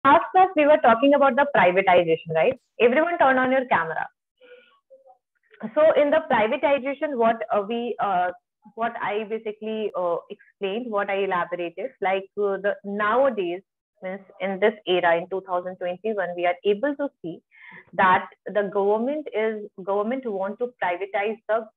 last class we were talking about the privatization, right? Everyone turn on your camera. So in the privatization, what I basically explained, what I elaborated, like the nowadays, means in this era in 2021, we are able to see that the government want to privatize the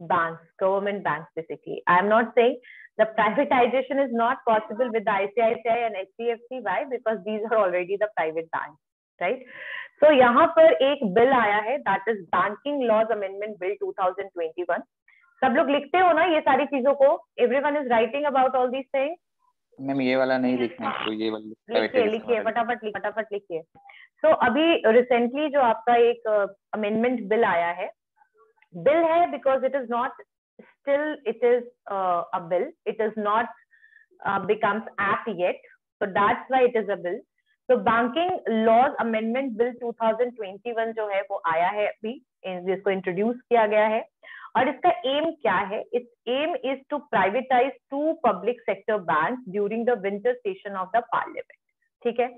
banks, government banks basically. I am not saying the privatization is not possible with the ICICI and HDFC. Why? Because these are already the private banks, right? So यहाँ पर एक bill आया है, that is Banking Laws Amendment Bill 2021. सब लोग लिखते हो ना ये सारी चीजों को? Everyone is writing about all these things. Ma'am ये वाला नहीं लिखना है, तो ये वाला लिखिए फटाफट लिखिए. So अभी रिसेंटली जो आपका एक अमेंडमेंट बिल आया है, बिल है because it is not still it is a bill, it is not becomes act yet, so that's why it is a bill. तो बैंकिंग लॉज अमेंडमेंट बिल 2021 जो है वो आया है अभी, जिसको इंट्रोड्यूस किया गया है. और इसका एम क्या है? It's aim is to privatise 2 public sector bank during the winter session of the parliament. ठीक है.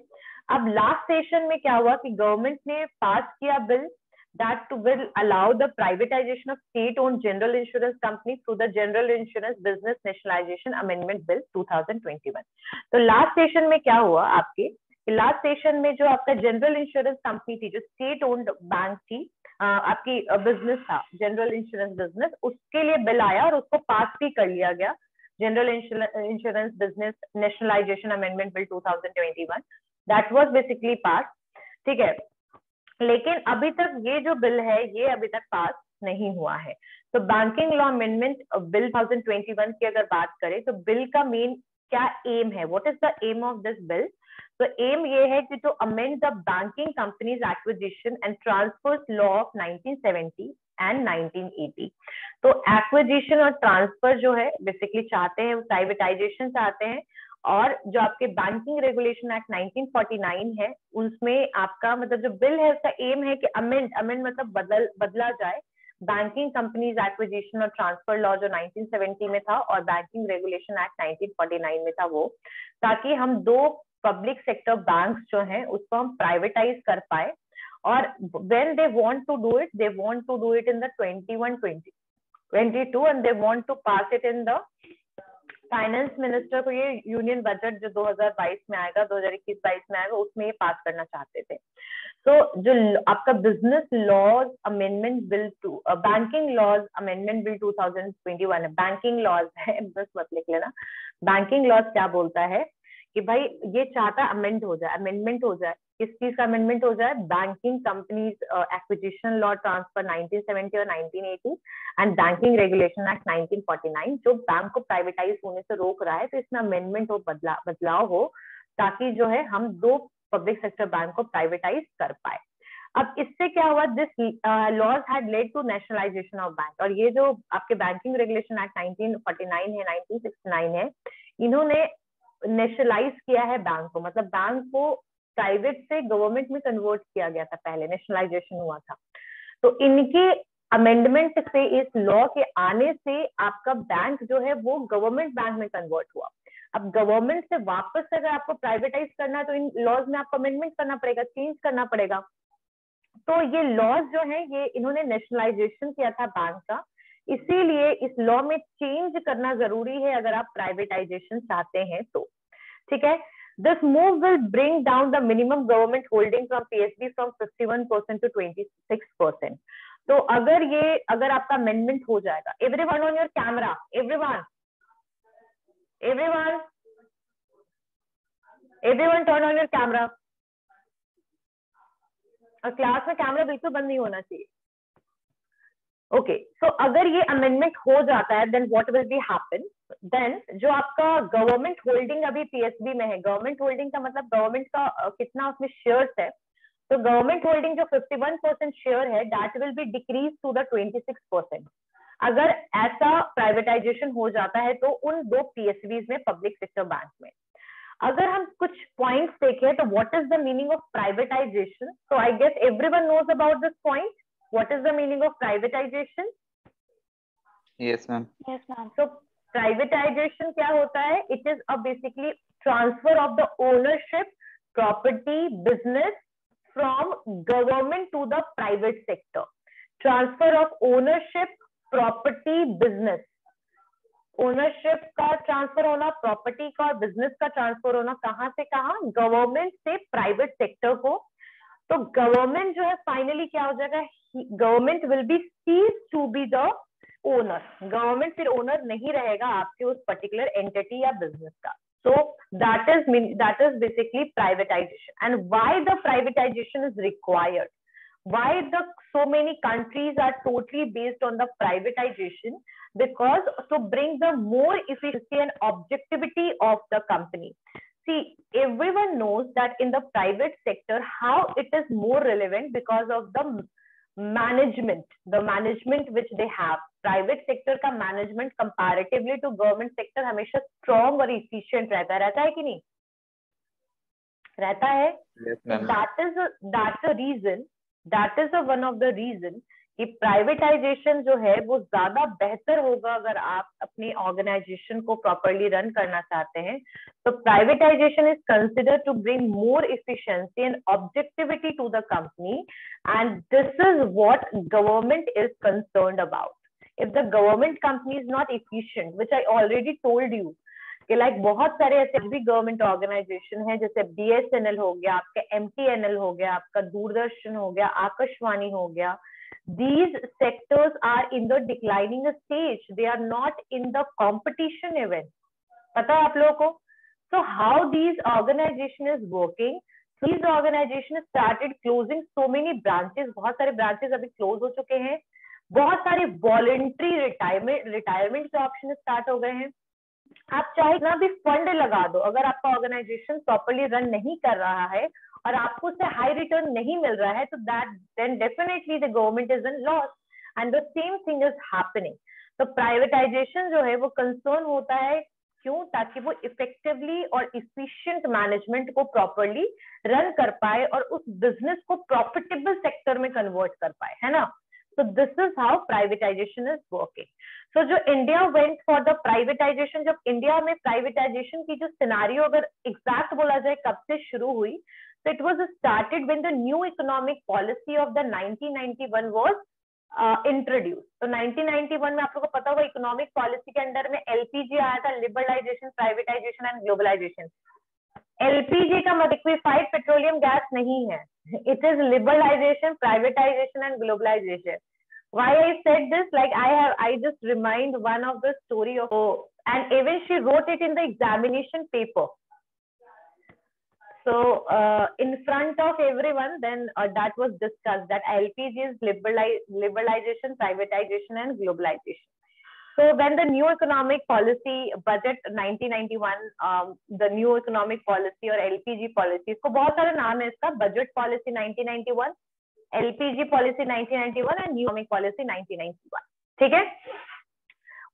अब लास्ट सेशन में क्या हुआ कि गवर्नमेंट ने पास किया bill that will allow the privatization of state-owned general insurance company through the General Insurance Business Nationalization Amendment Bill 2021. तो लास्ट सेशन में क्या हुआ आपके? लास्ट सेशन में जो आपका जनरल इंश्योरेंस कंपनी थी, जो स्टेट ओन्ड बैंक थी, आपकी बिजनेस था जनरल इंश्योरेंस बिजनेस, उसके लिए बिल आया और उसको पास भी कर लिया गया, general insurance business nationalization amendment bill 2021. That was basically pass. ठीक है. लेकिन अभी तक ये जो बिल है ये अभी तक पास नहीं हुआ है. तो बैंकिंग लॉ अमेंडमेंट बिल 2021 की अगर बात करें तो बिल का मेन क्या एम है? What is the aim of this bill? तो एम ये है कि to amend the banking companies acquisition and transfers law of 1970 and 1980. तो एक्विजिशन और ट्रांसफर जो है बेसिकली चाहते हैं, प्राइवेटाइजेशन चाहते हैं. और जो आपके बैंकिंग रेगुलेशन एक्ट 1949 है, उसमें आपका मतलब जो बिल है उसका एम है कि अमेंड मतलब बदला जाए बैंकिंग कंपनीज एक्विजिशन और ट्रांसफर लॉ जो 1970 में था और बैंकिंग रेगुलेशन एक्ट 1949 में था वो, ताकि हम 2 पब्लिक सेक्टर बैंक्स जो हैं उसको हम प्राइवेटाइज कर पाए. और when they want to do it in the 21-22 and they want to pass it in the finance minister को. ये यूनियन बजट जो 2022 में आएगा, 2021-22 में आएगा, उसमें ये पास करना चाहते थे. तो जो आपका business laws amendment bill banking laws amendment bill 2021 है, बैंकिंग लॉज है, बस मत लिख लेना. बैंकिंग लॉज क्या बोलता है कि भाई ये चाहता अमेंडमेंट हो जाए. किस चीज का अमेंडमेंट हो जाए? Banking companies acquisition law transfer 1970 और 1980 एंड बैंकिंग रेगुलेशन एक्ट 1949 जो बैंक को प्राइवेटाइज होने से रोक रहा है. तो इसमें अमेंडमेंट हो, बदलाव हो, ताकि जो है हम 2 पब्लिक सेक्टर बैंक को प्राइवेटाइज कर पाए. अब इससे क्या हुआ? This laws had led to nationalisation of bank. और ये जो आपके बैंकिंग रेगुलेशन एक्ट 1949 है, 1969 है, इन्होंने नेशनलाइज किया है बैंक को, मतलब बैंक को प्राइवेट से गवर्नमेंट में कन्वर्ट किया गया था, पहले नेशनलाइजेशन हुआ था. तो इनके अमेंडमेंट से, इस लॉ के आने से आपका बैंक जो है वो गवर्नमेंट बैंक में कन्वर्ट हुआ. अब गवर्नमेंट से वापस अगर आपको प्राइवेटाइज करना है तो इन लॉज में आपको अमेंडमेंट करना पड़ेगा, चेंज करना पड़ेगा. तो ये लॉज जो है ये इन्होंने नेशनलाइजेशन किया था बैंक का, इसीलिए इस लॉ में चेंज करना जरूरी है अगर आप प्राइवेटाइजेशन चाहते हैं तो. ठीक है. This move will bring down the minimum government holding from PSB from 51% to 26%. तो अगर आपका अमेंडमेंट हो जाएगा, everyone on your camera, everyone turn on your camera. और क्लास में कैमरा बिल्कुल बंद नहीं होना चाहिए. ओके. सो अगर ये अमेंडमेंट हो जाता है then what will be happen? Then जो आपका गवर्नमेंट होल्डिंग अभी पीएसबी में है, गवर्नमेंट होल्डिंग का मतलब गवर्नमेंट का कितना उसमें शेयर्स है, तो गवर्नमेंट होल्डिंग जो 51% शेयर है that will be decrease to the 26%. अगर ऐसा प्राइवेटाइजेशन हो जाता है तो उन 2 पीएसबीज में, पब्लिक सेक्टर बैंक में. अगर हम कुछ पॉइंट्स देखें तो what is the meaning of privatisation? So I guess everyone knows about this point. What is the meaning of privatization? Yes ma'am. So privatization क्या होता है? It is a basically transfer of the ownership, property, business from government to the private sector. Transfer of ownership, property, business. Ownership का transfer होना, property का और business का transfer होना, कहां से कहां? गवर्नमेंट से प्राइवेट सेक्टर को. तो गवर्नमेंट जो है फाइनली क्या हो जाएगा? Government will be cease to be the owner. Government फिर ओनर नहीं रहेगा आपके उस पर्टिकुलर एंटिटी या बिजनेस का. So that is basically privatization. And why the privatization is required? Why so many countries are totally based on the privatization? Because to bring the more efficiency and objectivity of the company. See, everyone knows that in the private sector, how it is more relevant because of the management which they have. Private sector का management comparatively to government sector हमेशा strong और efficient रहता है कि नहीं? रहता है. Yes, ma'am. That is one of the reason कि प्राइवेटाइजेशन जो है वो ज्यादा बेहतर होगा अगर आप अपनी ऑर्गेनाइजेशन को प्रॉपरली रन करना चाहते हैं. तो privatisation is considered to bring more efficiency and objectivity to the company, and this is what government is concerned about. If the government company is not efficient, which I already told you कि like बहुत सारे ऐसे भी government organisation है, जैसे BSNL हो गया, आपका MTNL हो गया, आपका दूरदर्शन हो गया, आकाशवाणी हो गया. These sectors are in the declining stage. They are not in the competition even. पता है आप लोगों को? So how these organization is working? These organization started closing so many branches. बहुत सारे branches अभी close हो चुके हैं. बहुत सारे voluntary retirement के option start हो गए हैं. आप चाहे ना भी फंड लगा दो, अगर आपका ऑर्गेनाइजेशन प्रॉपरली रन नहीं कर रहा है और आपको उससे हाई रिटर्न नहीं मिल रहा है, तो then definitely the government is in loss, and the same thing is happening. तो प्राइवेटाइजेशन जो है वो कंसर्न होता है, क्यों? ताकि वो इफेक्टिवली और इफिशिएंट मैनेजमेंट को प्रॉपरली रन कर पाए और उस बिजनेस को प्रॉफिटेबल सेक्टर में कन्वर्ट कर पाए, है ना? So this is how privatization is working. So जो India went for the privatization, जब इंडिया में प्राइवेटाइजेशन की जो सिनारियो अगर एग्जैक्ट बोला जाए कब से शुरू हुई, so it was started when the new economic policy of the 1991 was introduced. तो 1991 में आप लोगों को पता होगा इकोनॉमिक पॉलिसी के अंडर में LPG आया था, liberalisation, privatisation and globalisation. LPG का मतलब लिक्विफाइड पेट्रोलियम गैस नहीं है. It is liberalization, privatization and globalization. Why I said this? Like I just remind one of the story of, and even she wrote it in the examination paper. So in front of everyone, then that was discussed that LPG is liberalization, privatization and globalization. So when the new economic policy budget 1991, the new economic policy और LPG policy, इसको बहुत सारे नाम है इसका, budget policy 1991, LPG policy 1991 and new economic policy 1991. ठीक है?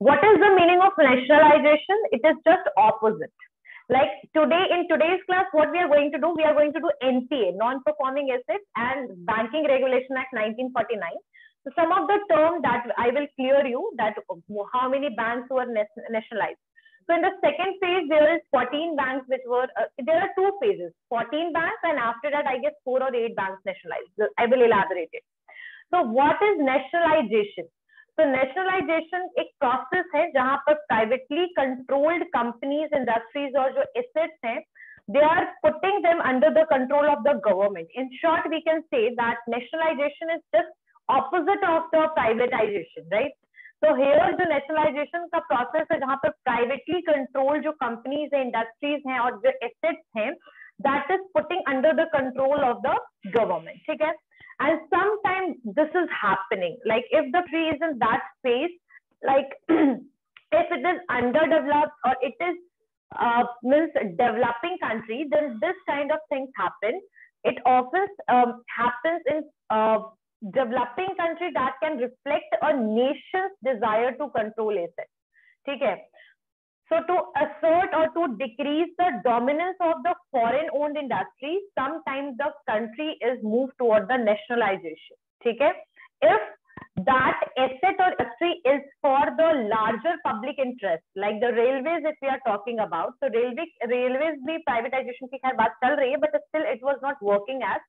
What is the meaning of nationalization? It is just opposite. Like today, in today's class, what we are going to do? We are going to do NPA, non-performing assets, and Banking Regulation Act 1949. So some of the terms that I will clear you, that how many banks were nationalized. So in the second phase, there is 14 banks which were, there are two phases, 14 banks, and after that, I guess 4 or 8 banks nationalized. I will elaborate it. So what is nationalization? So nationalization एक process है जहां पर privately controlled companies, industries और जो assets हैं, they are putting them under the control of the government. In short, we can say that nationalization is just opposite of the privatization, right? So here the nationalization का process है जहां पर privately controlled जो companies हैं, industries हैं और जो assets हैं, that is putting under the control of the government, ठीक है? And sometimes this is happening, like if the country is in that space, like if it is underdeveloped or it is means developing country, then this kind of things happen. It often happens in developing country that can reflect a nation's desire to control assets. ठीक है? So to assert or to decrease the dominance of the foreign-owned industry, sometimes the country is moved toward the nationalization. ठीक है? If that asset or industry is for the larger public interest, like the railways if we are talking about. So railways भी privatization की खैर बात चल रही है, but still it was not working as.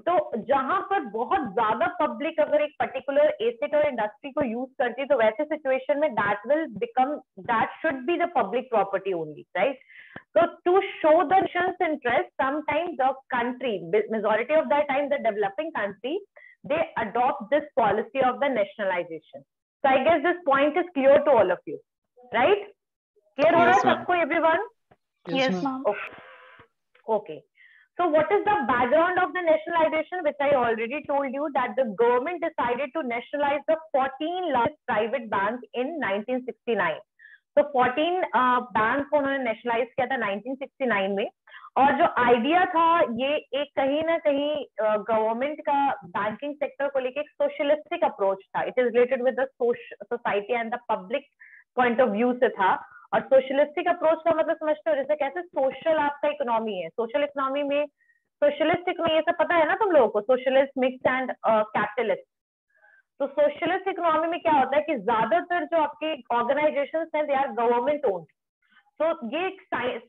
तो जहां पर बहुत ज्यादा पब्लिक अगर एक पर्टिकुलर एसेट और इंडस्ट्री को यूज करती है, तो वैसे सिचुएशन में that should be the public property only, right? So to show the nation's interest, sometimes the country, majority of the time the developing country, they adopt this policy of the nationalization. So I guess this point is clear to all of you, right? Clear हो रहा है सबको, everyone? Yes, ma'am. Okay. So what is the background of the nationalization, which I already told you that the government decided to nationalize the 14 largest private banks in 1969. तो 14 bank को उन्होंने nationalise किया था 1969 में, और जो आइडिया था ये एक कहीं ना कहीं गवर्नमेंट का बैंकिंग सेक्टर को लेके एक सोशलिस्टिक अप्रोच था. It is related with the society and the public point of view से था. और सोशलिस्टिक अप्रोच का मतलब समझते हो, जैसे कैसे सोशल आपका इकोनॉमी है, सोशल इकोनॉमी में सोशलिस्टिक में ये सब पता है ना तुम लोगों को, सोशलिस्ट, मिक्स एंड कैपिटलिस्ट. तो सोशलिस्ट इकोनॉमी में क्या होता है कि ज्यादातर जो आपके ऑर्गेनाइजेशंस हैं दे आर गवर्नमेंट ओन्ड. तो ये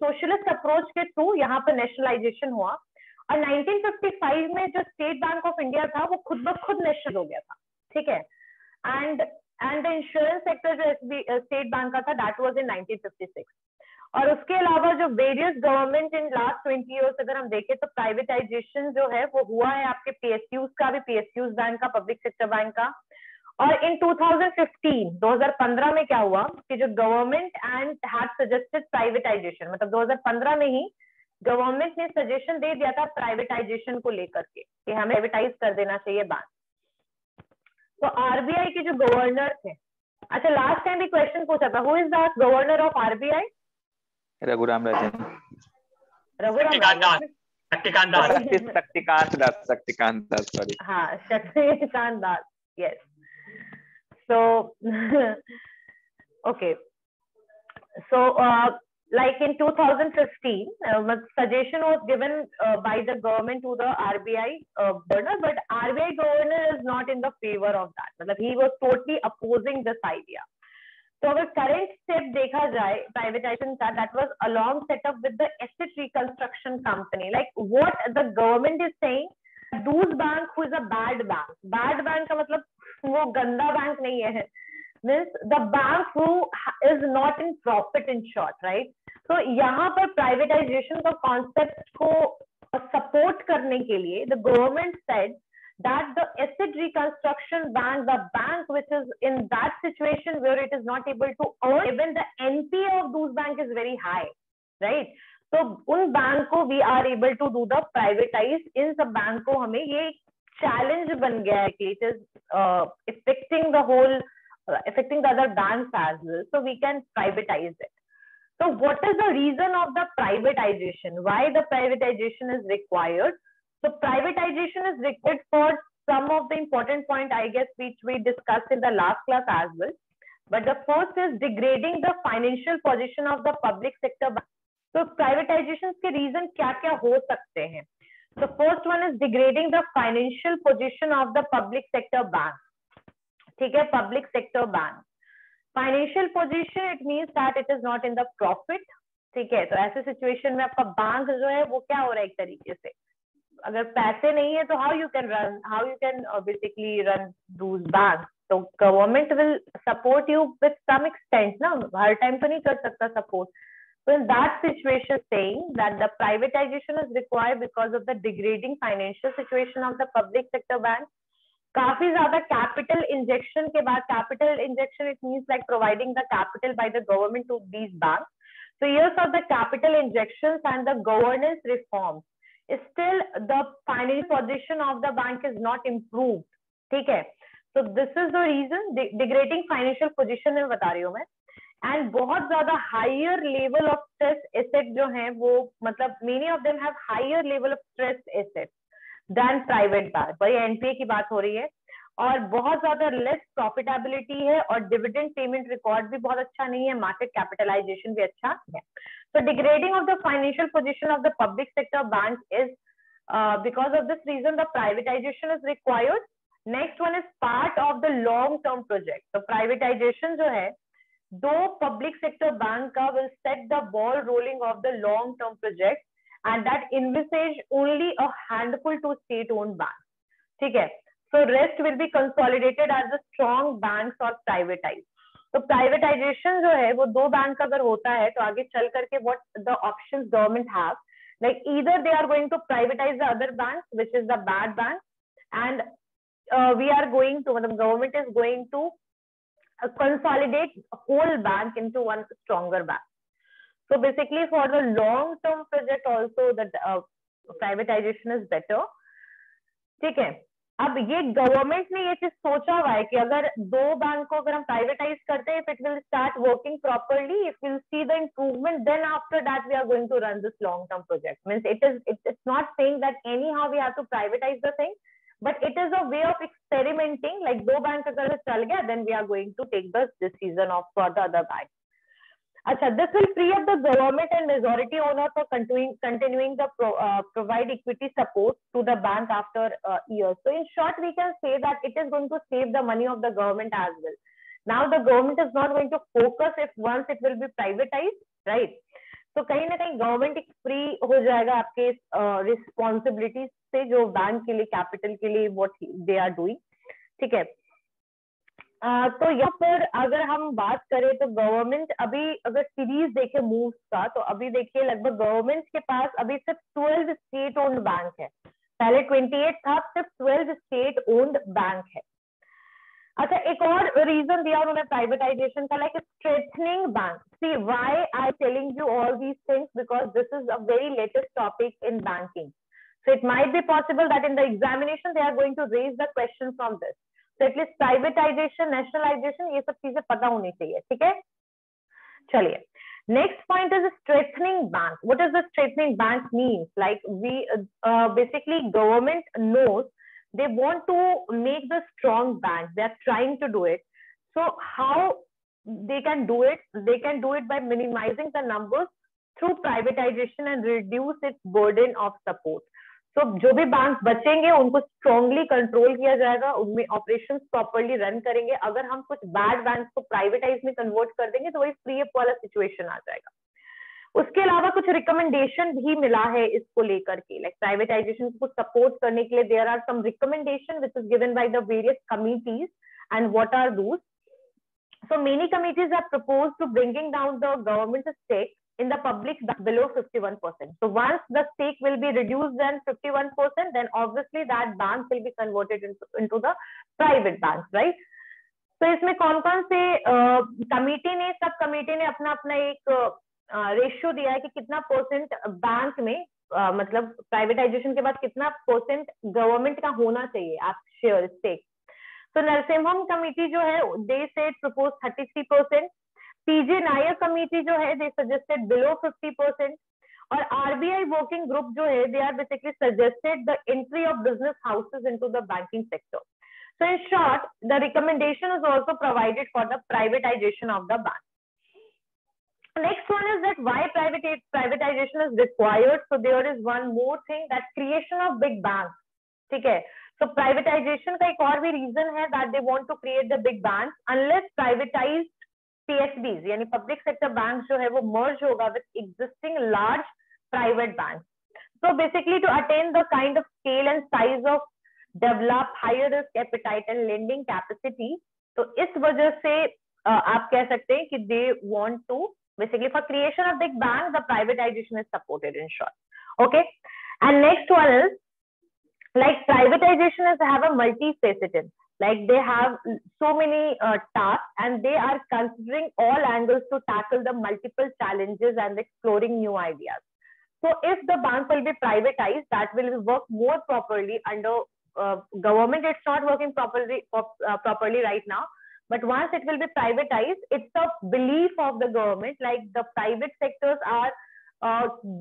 सोशलिस्ट अप्रोच के थ्रू यहाँ पर नेशनलाइजेशन हुआ. और 1955 में जो स्टेट बैंक ऑफ इंडिया था वो खुद ब खुद नेशनल हो गया था, ठीक है. एंड द इंश्योरेंस सेक्टर जो स्टेट बैंक का था दैट वाज इन 1956. और उसके अलावा जो various government in last 20 years अगर हम देखें तो प्राइवेटाइजेशन जो है वो हुआ है आपके पीएसयूज का भी, पीएसयूज बैंक का, पब्लिक सेक्टर बैंक का. और इन 2015 में क्या हुआ कि जो government and had suggested privatisation, मतलब 2015 में ही गवर्नमेंट ने सजेशन दे दिया था प्राइवेटाइजेशन को लेकर के कि हमें प्राइवेटाइज कर देना चाहिए बैंक. तो आरबीआई के जो गवर्नर थे, अच्छा लास्ट टाइम भी क्वेश्चन पूछा था, who is the governor of RBI? Raghuram Rajan. Shaktikanta Das, sorry. हाँ, Shaktikanta Das, yes. So okay, so like in 2015 suggestion was given by the government to the RBI governor, but RBI governor is not in the favor of that. मतलब he was totally opposing this idea. तो अगर current step देखा जाए privatization का, that was a long setup with the asset reconstruction company. Like what the government is saying, दूस bank who is a bad bank. Bad bank का मतलब वो गंदा बैंक नहीं है, means the bank who is not in profit, in short, right. तो यहाँ पर प्राइवेटाइजेशन का कॉन्सेप्ट को सपोर्ट करने के लिए the government said that the asset reconstruction bank, the bank which is in that situation where it is not able to earn, even the NPA of those bank is very high, right? So उन bank को we are able to do the privatize. इन सब bank को हमें ये challenge बन गया है कि it is affecting the whole, affecting the other banks as well, so we can privatize it. So what is the reason of the privatization? Why the privatization is required? So privatization is required for some of the important point, I guess, which we discussed in the last class as well. But the first is degrading the financial position of the public sector. So privatization के reason क्या-क्या हो सकते हैं? The first one is degrading the financial position of the public sector bank. ठीक है, public sector bank. Financial position it means that it is not in the profit. ठीक है, तो ऐसे situation में आपका बैंक जो है वो क्या हो रहा है, एक तरीके से अगर पैसे नहीं है तो how you can basically run those banks. तो government will support you with some extent ना, हर टाइम तो नहीं कर सकता support. So in that situation saying that the privatization is required because of the degrading financial situation of the public sector bank. काफी ज्यादा capital injection के बाद, capital injection it means like providing the capital by the government to these banks. So years of the capital injections and the governance reforms, still the financial position of the bank is not improved. ठीक है, so this is the reason degrading financial position में बता रही हूँ मैं. And बहुत ज्यादा higher level of stress asset जो हैं वो, मतलब many of them have higher level of stress assets than private bank. भाई NPA की बात हो रही है, और बहुत ज्यादा लेस प्रॉफिटेबिलिटी है, और डिविडेंड पेमेंट रिकॉर्ड भी बहुत अच्छा नहीं है, मार्केट कैपिटलाइजेशन भी अच्छा है. So degrading of the financial position of the public sector banks is because of this reason the privatization is required. Next one is part of the long term project. तो privatization जो है, दो public sector bank का will set the ball rolling of the long term project and that envisages only a handful to state owned bank. ठीक है. So rest will be consolidated as the strong banks और privatize. तो privatization जो है वो दो bank अगर होता है तो आगे चल करके what the options government have, like either they are going to privatize the other banks which is the bad bank, and we are going to, the government is going to consolidate whole bank into one stronger bank. So basically for the long term project also the privatization is better. ठीक है. अब ये government ने ये चीज सोचा हुआ है कि अगर दो बैंक को अगर हम प्राइवेटाइज करते हैं, if it will start working properly, if will see the improvement, then after that we are going to run this long term project. Means it's not saying that anyhow we have to privatize the thing, but it is a way of experimenting. Like दो bank अगर चल गया, then we are going to take the decision of for the other bank. अच्छा, this will free up the government and majority owner for continuing the provide equity support to the bank after years. So in short, we can say that it is going to save the money of the government as well. Now the government is not going to focus if once it will be privatized, right? तो कहीं ना कहीं government एक free हो जाएगा आपके responsibilities से जो बैंक के लिए, कैपिटल के लिए व्हाट दे आर डूइंग. ठीक है. तो यहाँ पर अगर हम बात करें तो गवर्नमेंट अभी अगर सीरीज देखे मूव्स का, तो अभी देखिए लगभग गवर्नमेंट के पास अभी सिर्फ 12 स्टेट ओन्ड बैंक है. पहले 28 था, सिर्फ 12 स्टेट ओन्ड बैंक है. अच्छा, एक और रीजन दिया उन्होंने प्राइवेटाइजेशन का, like strengthening bank. See why I telling you all these things, because this is a very latest topic in banking. So it might be possible that in the examination they are going to raise the question from this. तो at least privatization, nationalization, ये सब चीजें पता होनी चाहिए. ठीक है. चलिए, next point is strengthening bank. What is the strengthening bank means? Like we basically government knows they want to make the strong bank, they are trying to do it. So how they can do it? They can do it by minimizing the numbers through privatization and reduce its burden of support. So जो भी bank बचेंगे उनको strongly control किया जाएगा, उनमें operations properly run करेंगे. अगर हम कुछ बैड बैंक को प्राइवेटाइज में कन्वर्ट कर देंगे तो वही फ्री अप वाला सिचुएशन आ जाएगा. उसके अलावा कुछ रिकमेंडेशन भी मिला है इसको लेकर के, लाइक प्राइवेटाइजेशन को सपोर्ट करने के लिए there are some recommendation which is given by the various committees. And what are those? So many committees are proposed to bringing down the government stake in the public below 51%. So once the stake will be reduced than 51%, then obviously that bank will be converted into the private banks, right? तो इसमें कौन कौन से committee ने, सब committee ने अपना अपना एक रेशियो दिया है कि कितना परसेंट बैंक में मतलब प्राइवेटाइजेशन के बाद कितना परसेंट गवर्नमेंट का होना चाहिए आप शेयर स्टेक. तो नरसिम्हम कमिटी जो है they said propose 33%. PJ Nair committee जो है दे सजेस्टेड बिलो 50%. और आरबीआई वर्किंग ग्रुप जो है they are basically suggested the entry of business houses into the banking sector. So in short, the recommendation is also provided for the privatization of the bank. Next one is that why privatization is required. So there is one more thing, that creation of big banks. ठीक है. So privatization का एक और भी reason है that they want to create the big banks. Unless privatized PSBs यानी public sector banks जो है वो merge होगा with existing large private banks. So basically to attain the kind of scale and size of develop higher risk appetite and lending capacity, तो इस वजह से आप कह सकते हैं कि they want to basically for creation of big bank the privatization is supported in short. Okay. And next one is like privatization is have a multifaceted, like they have so many tasks and they are considering all angles to tackle the multiple challenges and exploring new ideas. So if the bank will be privatized, that will work more properly under government. It's not working properly right now, but once it will be privatized, it's a belief of the government, like the private sectors are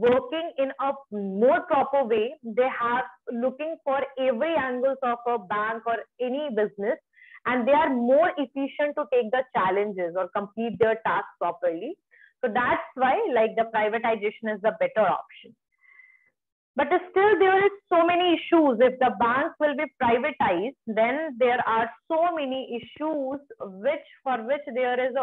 working in a more proper way. They have looking for every angles of a bank or any business, and they are more efficient to take the challenges or complete their tasks properly. So that's why like the privatization is the better option. But still there is so many issues. If the banks will be privatized, then there are so many issues for which there is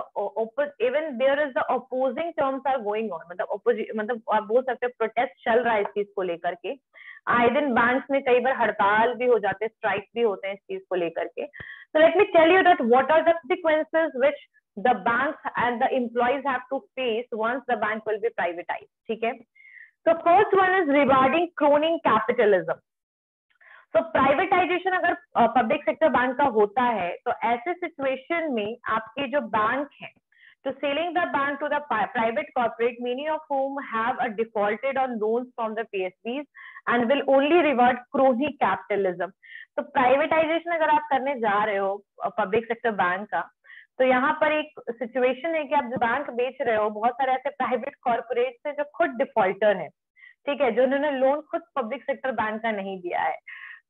even there is the opposing terms are going on. मतलब आप बोल सकते हैं protest चल रहा है इस चीज को लेकर के. आए दिन बैंक्स में कई बार हड़ताल भी हो जाते हैं, स्ट्राइक भी होते हैं इस चीज को लेकर के. So let me tell you that what are the consequences which the banks and the employees have to face once the bank will be privatized. ठीक है. So first one is rewarding crony capitalism. So privatization अगर public sector bank का होता है तो ऐसे situation में आपके जो बैंक हैं, to selling the bank to the private corporate, many of whom have defaulted on loans from the PSBs and will only reward crony capitalism. तो प्राइवेटाइजेशन अगर आप करने जा रहे हो पब्लिक सेक्टर बैंक का, तो यहाँ पर एक सिचुएशन है कि आप जो बैंक बेच रहे हो, बहुत सारे ऐसे प्राइवेट कॉर्पोरेट है जो खुद डिफॉल्टर है, ठीक है, जो उन्होंने लोन खुद पब्लिक सेक्टर बैंक का नहीं दिया है.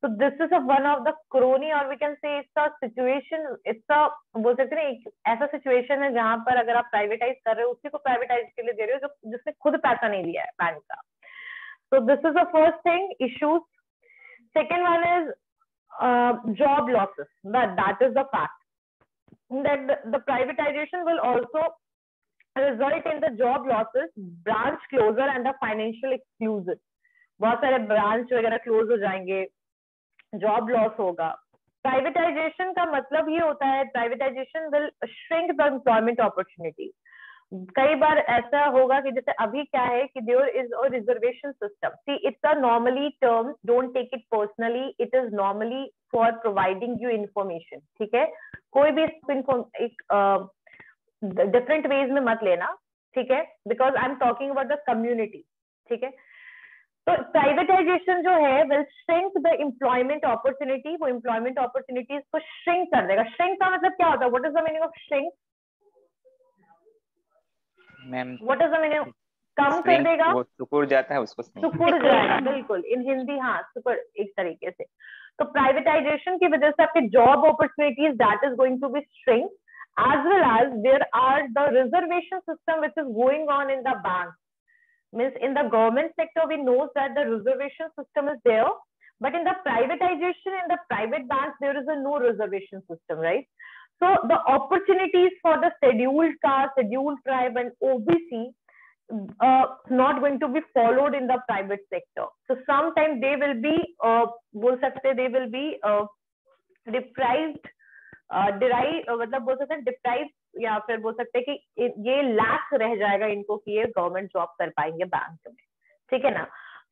तो this is one of the crony, और we can say it's a situation, it's a बोल सकते हैं एक ऐसा सिचुएशन है जहां पर अगर आप प्राइवेटाइज कर रहे हो उसी को प्राइवेटाइज के लिए दे रहे हो जो जिसने खुद पैसा नहीं दिया है बैंक का. So this is the first thing, issues. Second one is job losses. That is the fact that the privatization will also result in the job losses, branch closure and the financial exclusion. बहुत सारे branch वगैरह close हो जाएंगे, job loss होगा. Privatisation का मतलब ये होता है, privatisation will shrink the employment opportunity. कई बार ऐसा होगा कि जैसे अभी क्या है कि there is a reservation system. See it's a normally terms, don't take it personally, it is normally for providing you information. ठीक है, कोई भी एक डिफरेंट वेज में मत लेना, ठीक है, because I am talking about the community. ठीक है, तो प्राइवेटाइजेशन जो है will shrink the employment opportunity. वो एम्प्लॉयमेंट अपॉर्चुनिटीज को श्रिंक कर देगा. श्रिंक का मतलब क्या होता है? What is the meaning of shrink? Ma'am what is the meaning? कम कर देगा, वो सिकुड़ जाता है, उसको सिकुड़ जाएगा. बिल्कुल, इन हिंदी हाँ सिकुड़ एक तरीके से. तो प्राइवेटाइजेशन की वजह से आपके job opportunities that is going to be shrink, as well as there are the reservation system which is going on in the bank. Means in the government sector we know that the reservation system is there, but in the privatization in the private banks there is a no reservation system, right? So the opportunities for the scheduled caste, scheduled tribe and OBC not going to be followed in the private sector. So sometimes they will be बोल सकते they will be deprived, मतलब बोल सकते हैं deprive, या फिर बोल सकते हैं कि ये लैक रह जाएगा इनको कि ये गवर्नमेंट जॉब कर पाएंगे बैंक में. ठीक है ना.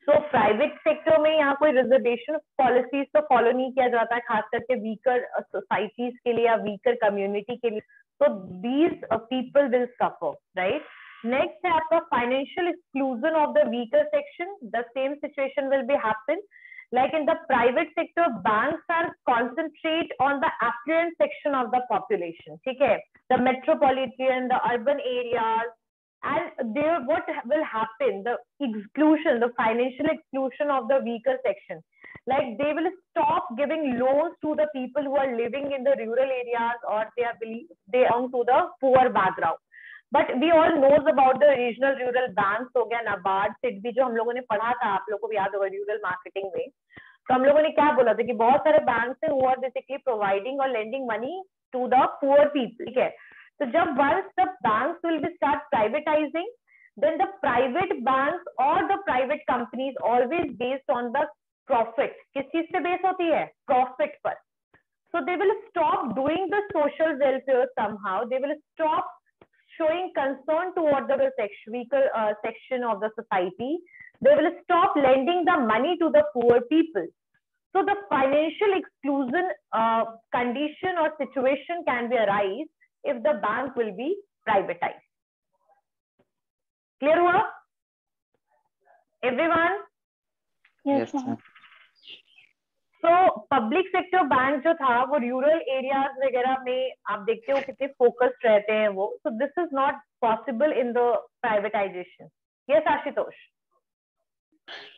सो प्राइवेट सेक्टर में यहाँ कोई रिजर्वेशन पॉलिसीज तो फॉलो नहीं किया जाता है, खास करके वीकर सोसाइटीज के लिए या वीकर कम्युनिटी के लिए. तो these people will suffer, right. Next है आपका financial exclusion of the weaker section. The same situation will be happen. Like in the private sector, banks are concentrate on the affluent section of the population. ठीक है, the metropolitan, the urban areas, and there what will happen? The exclusion, the financial exclusion of the weaker section. Like they will stop giving loans to the people who are living in the rural areas or they belong to the poor background. But we all knows about the regional rural banks. हो गया नाबार्ड, सिडबी, जो हम लोगों ने पढ़ा था, आप लोगों को याद होगा रूरल मार्केटिंग में. तो हम लोगों ने क्या बोला था कि बहुत सारे बैंक्स हैं हु आर बेसिकली प्रोवाइडिंग और lending money to the poor people. ठीक है, तो जब once the banks will be start privatizing, then the private banks और the private companies always based on the profit. किस चीज से बेस होती है? प्रॉफिट पर. So they will stop doing the social welfare somehow. They will stop showing concern toward the weaker section of the society. They will stop lending the money to the poor people. So the financial exclusion condition or situation can be arise if the bank will be privatized. Clear हुआ everyone? Yes, ma'am. तो public sector bank जो था वो rural areas वगैरह में आप देखते हो कितने फोकस्ड रहते हैं वो. So this is not possible in the privatisation. Yes Ashutosh.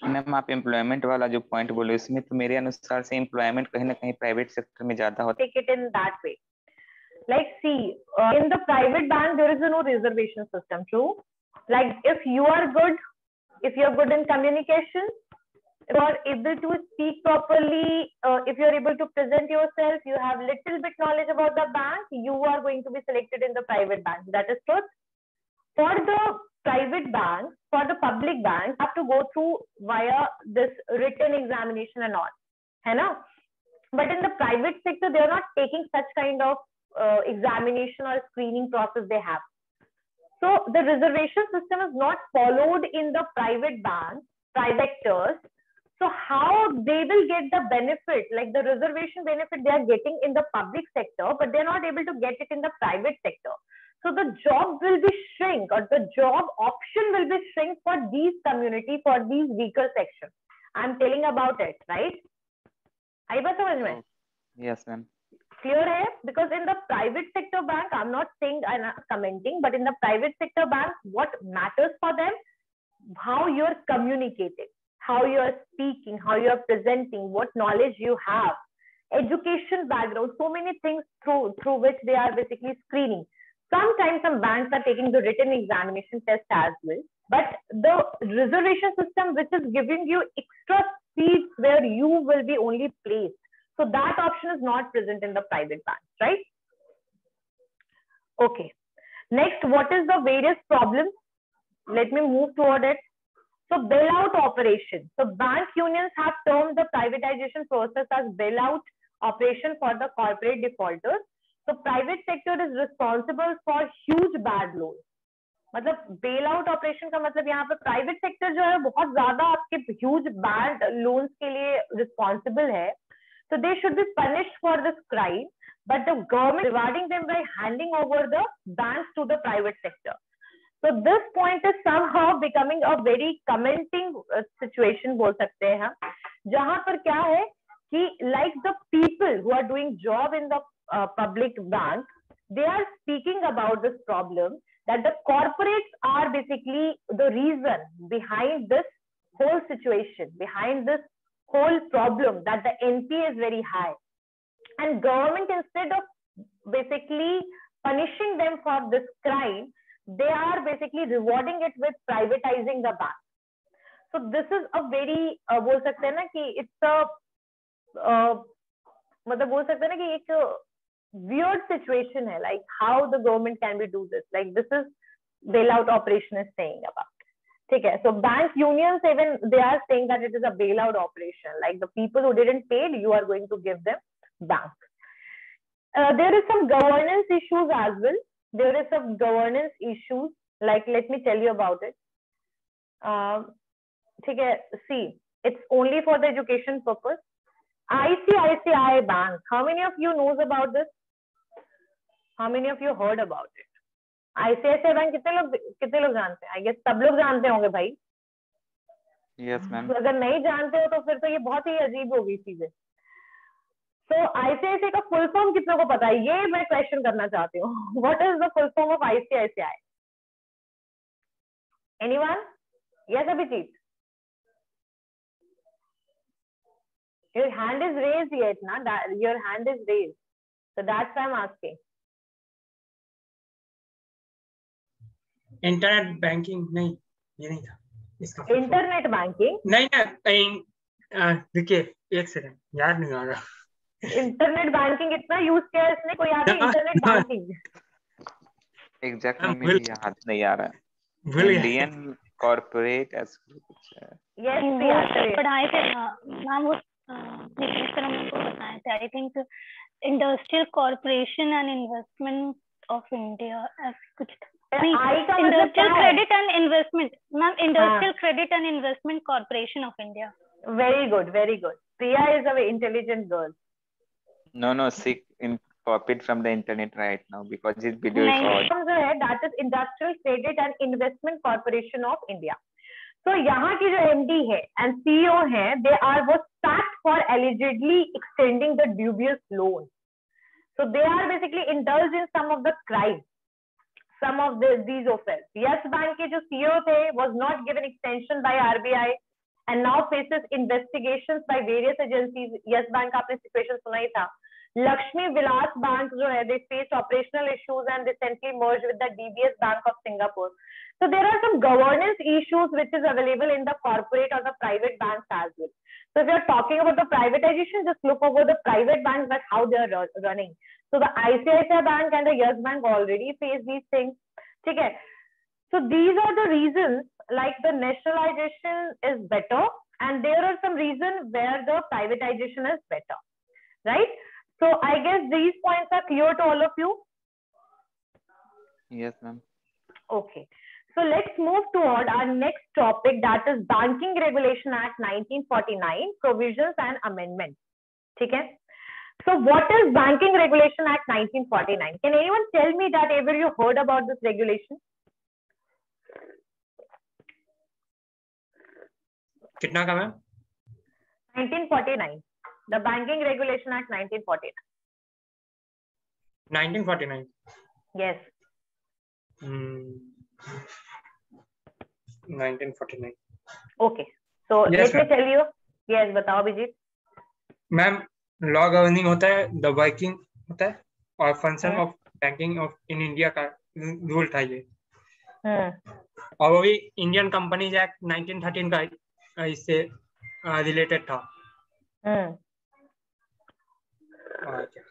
Ma'am आप एम्प्लॉयमेंट वाला जो पॉइंट बोले उसमें तो मेरे अनुसार से एम्प्लॉयमेंट कहीं ना कहीं प्राइवेट सेक्टर में ज्यादा होता है. Take it in that way. Like see in the private bank there is no reservation system. True. Like if you are good in communication, If you are able to speak properly, if you are able to present yourself, you have little bit knowledge about the bank, you are going to be selected in the private bank. That is truth. For the private banks, for the public banks, have to go through via this written examination and all, है ना? But in the private sector, they are not taking such kind of examination or screening process they have. So the reservation system is not followed in the private banks, private sectors. So how they will get the benefit, like the reservation benefit they are getting in the public sector, but they're not able to get it in the private sector. So the job will be shrink, or the job option will be shrink for these community, for these weaker sections. I'm telling about it, right? आई बात समझ में? Yes, ma'am. Clear है? Because in the private sector bank, I'm not saying, I'm not commenting, but in the private sector bank, what matters for them, how you're communicating, how you're speaking, how you're presenting, what knowledge you have, education background, so many things through which they are basically screening. Sometimes some banks are taking the written examination test as well, but the reservation system which is giving you extra seats where you will be only placed. So that option is not present in the private banks, right? Okay. Next, what is the various problems? Let me move toward it. So bailout operation. So bank unions have termed the privatization process as bailout operation for the corporate defaulters. So private sector is responsible for huge bad loans. मतलब bail out operation का मतलब यहाँ पे private sector जो है बहुत ज्यादा आपके ह्यूज बैड लोन्स के लिए रिस्पॉन्सिबल है. So they should be punished for this crime, but the government rewarding them by handing over the banks to the private sector. So this point is somehow becoming a very commenting situation बोल सकते हैं हम, जहां पर क्या है कि like the people who are doing job in the public bank, they are speaking about this problem, that the corporates are basically the reason behind this whole situation, behind this whole problem, that the NPA is very high, and government, instead of basically punishing them for this crime, they are basically rewarding it with privatizing the bank. So this is a very बोल सकते हैं ना कि it's a मतलब बोल सकते हैं ना कि एक weird situation है, like how the government can be do this, like this is bailout operation is saying about. ठीक है, so bank unions even they are saying that it is a bailout operation, like the people who didn't pay, you are going to give them bank. There is some governance issues as well. There is some governance issues, like let me tell you about it. ठीक है, see, it's only for the education purpose. ICICI Bank, how many of you knows about this? How many of you heard about it? ICICI Bank कितने लोग जानते हैं? I guess सब लोग जानते होंगे भाई. Yes, ma'am. तो अगर नहीं जानते हो तो फिर तो ये बहुत ही अजीब होगी चीजें. So ICICI का फुल फॉर्म कितनों को पता है? ये मैं क्वेश्चन करना चाहती हूँ. What is the full form of ICICI? Anyone? Yes, Abhijit. Your hand is raised yet, na? Your hand is raised. So that's why I'm asking. Internet banking नहीं, ये नहीं था इसका. इंटरनेट बैंकिंग नहीं, देखिए एक सेकंड, याद नहीं आ रहा. इंटरनेट बैंकिंग इतना यूज किया है इसने, कोई याद है? इंटरनेट बैंकिंग एग्जैक्ट मुझे याद नहीं आ रहा है. इंडियन कॉर्पोरेट ऐसा कुछ है. यस, पढ़ाए थे मैम, वो जिस तरह हमको बताए थे. I think industrial corporation and investment of India ऐसा कुछ था. Industrial credit and investment ma'am, industrial credit and investment corporation of India. Very good, very good. Priya is a very intelligent girl. No, she copied from the internet right now because this video is odd. That is Industrial Credit and Investment Corporation of India. So यहाँ की जो MD है and CEO है, they was sacked for allegedly extending the dubious loan. So they are basically indulged in some of the crimes, some of these offenses. Yes Bank के जो CEO थे was not given extension by RBI and now faces investigations by various agencies. Yes Bank का आपने situation सुना ही था Lakshmi Vilas Bank जो है, they faced operational issues and recently merged with the DBS Bank of Singapore. So there are some governance issues which is available in the corporate or the private banks as well. So if you are talking about the privatization, just look over the private banks, that how they are running. So the ICICI Bank and the Yes Bank already face these things. ठीक है? So these are the reasons, like the nationalization is better, and there are some reasons where the privatization is better, right? So I guess these points are clear to all of you. Yes, ma'am. Okay. So let's move toward our next topic, that is Banking Regulation Act 1949, provisions and amendments. ठीक है? So what is Banking Regulation Act 1949? Can anyone tell me that ever you heard about this regulation? कितना का ma'am? 1949. The Banking Regulation Act 1949. 1949. Yes. 1949. Okay. So Yes, let me tell you. Yes, बताओ Abhijit. Ma'am, law governing होता है, the working होता है, और function hmm. Of banking of in India का rule था ये। हम्म। और वो भी इंडियन कंपनीज एक्ट 1913 का इससे रिलेटेड था। हम्म। और क्या,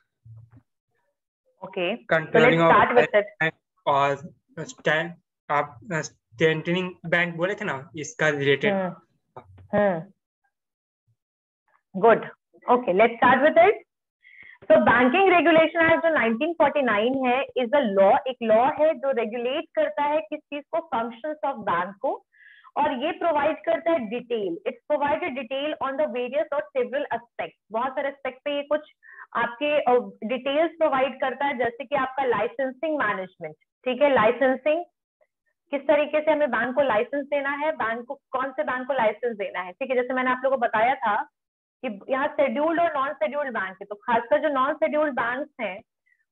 Okay. So let's controlling start with it. और आप स्टैंडर्डिंग बैंक बोले थे ना, इसका related. Good. Okay, let's start with it. So Banking Regulation Act जो 1949 है, is a law, एक law है जो रेगुलेट करता है किस चीज को, functions of बैंक को, और ये प्रोवाइड करता है detail. It's provided detail on the various और सेवरल एस्पेक्ट. बहुत सारे एस्पेक्ट पे ये कुछ आपके डिटेल्स प्रोवाइड करता है, जैसे कि आपका लाइसेंसिंग मैनेजमेंट. ठीक है, लाइसेंसिंग किस तरीके से हमें बैंक को लाइसेंस देना है, बैंक को कौन से बैंक को लाइसेंस देना है. ठीक है, जैसे मैंने आप लोगों को बताया था कि यहाँ शेड्यूल्ड और नॉन शेड्यूल्ड बैंक है, तो खासकर जो नॉन शेड्यूल्ड बैंक हैं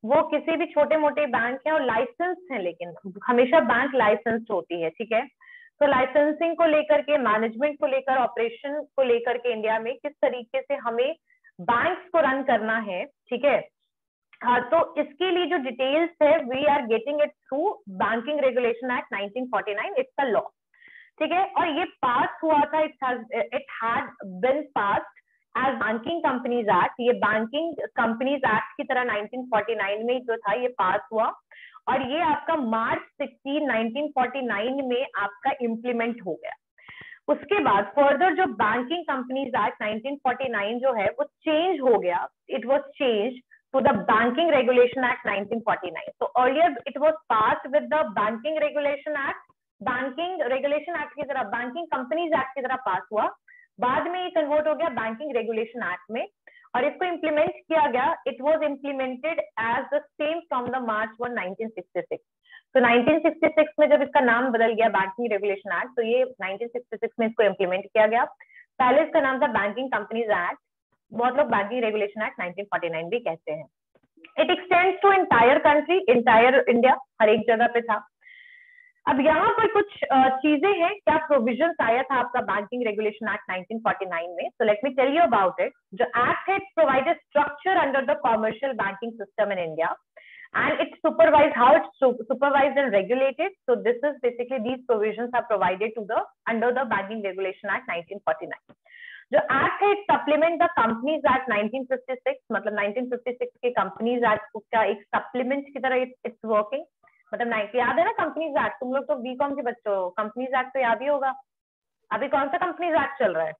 वो किसी भी छोटे मोटे बैंक हैं और लाइसेंस हैं, लेकिन हमेशा बैंक लाइसेंस होती है. ठीक है, तो लाइसेंसिंग को लेकर के, मैनेजमेंट को लेकर, ऑपरेशन को लेकर के इंडिया में किस तरीके से हमें बैंक्स को रन करना है. ठीक है, हाँ, तो इसके लिए जो डिटेल्स है we are getting it through banking regulation act 1949. It's a law. ठीक है, और ये पास हुआ था, it had been passed as banking companies act. ये बैंकिंग कंपनीज एक्ट की तरह 1949 में जो था ये पास हुआ, और ये आपका मार्च 16, 1949 में आपका इम्प्लीमेंट हो गया. उसके बाद फर्दर जो बैंकिंग कंपनीज एक्ट 1949 जो है वो चेंज हो गया. It was change to the banking regulation act 1949. तो earlier it was passed with the banking regulation act, banking regulation act की तरह, बैंकिंग कंपनीज एक्ट की तरह पास हुआ. बाद में ये कन्वर्ट हो गया बैंकिंग रेगुलेशन एक्ट में, और इसको इम्प्लीमेंट किया गया. It was implemented as the same from the March 1, 1966. तो 1966 में जब इसका नाम बदल गया बैंकिंग रेगुलेशन एक्ट, तो ये 1966 में इसको इम्प्लीमेंट किया गया. पहले इसका नाम था बैंकिंग कंपनीज एक्ट, बहुत लोग बैंकिंग रेगुलेशन एक्ट 1949 भी कहते हैं. It extends to entire country, entire India, हर एक जगह पे था. अब यहाँ पर कुछ चीजें हैं, क्या प्रोविजंस आया था आपका बैंकिंग रेगुलेशन एक्ट 1949 में. So let me tell you about it. जो एक्ट है, provided structure under the commercial banking system in India, and it supervised how it's supervised and regulated. So this is basically, these provisions are provided to the under the Banking Regulation Act 1949. जो act है, supplement the companies act 1956, मतलब 1956 के companies act का एक supplement की तरह it's working. मतलब याद है ना कंपनीज एक्ट, तुम लोग तो बीकॉम के बच्चों हो, कंपनीज एक्ट तो याद ही होगा. अभी कौन सा कंपनीज एक्ट चल रहा है?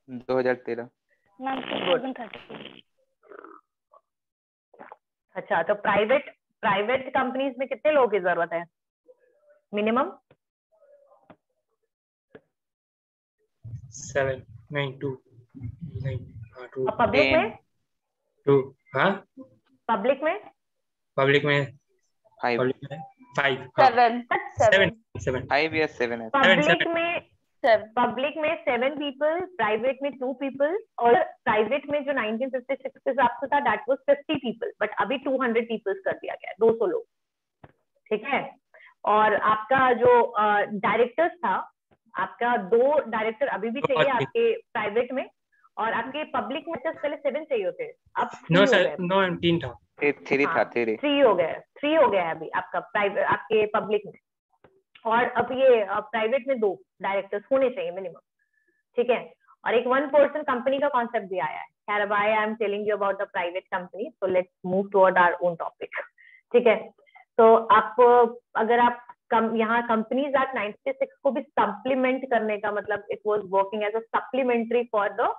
2013. अच्छा, तो प्राइवेट कंपनीज में कितने लोगों की जरूरत है मिनिमम? 7, 9, 2, 9, 2. और पब्लिक में? 2, हाँ, पब्लिक में 5. 5, 7. 5 या 7 है. पब्लिक में 7 पीपल, प्राइवेट में 2 पीपल, और प्राइवेट में जो 1956 के हिसाब से था दैट वाज 50 पीपल, बट अभी 200 पीपल्स कर दिया गया, 200 लोग. ठीक है, और आपका जो डायरेक्टर्स था, आपका 2 डायरेक्टर अभी भी चाहिए आपके प्राइवेट में, और आपके पब्लिक में पहले 7 चाहिए होते, अब 3 नो हो सर, गए। नो 3 था। 3 था। 3 हो गया, 3 हो गया है अभी आपका प्राइवेट, आपके पब्लिक में। और अब ये प्राइवेट में 2 डायरेक्टर्स होने चाहिए मिनिमम, ठीक है। और एक 1 पर्सन कंपनी का कॉन्सेप्ट भी आया है। खैर अब I am telling you about the private company, so let's move toward our own topic, ठीक है। तो आप अगर आप यहाँ कंपनीज एक्ट 96 को भी सप्लीमेंट करने का मतलब it was working as a supplementary for the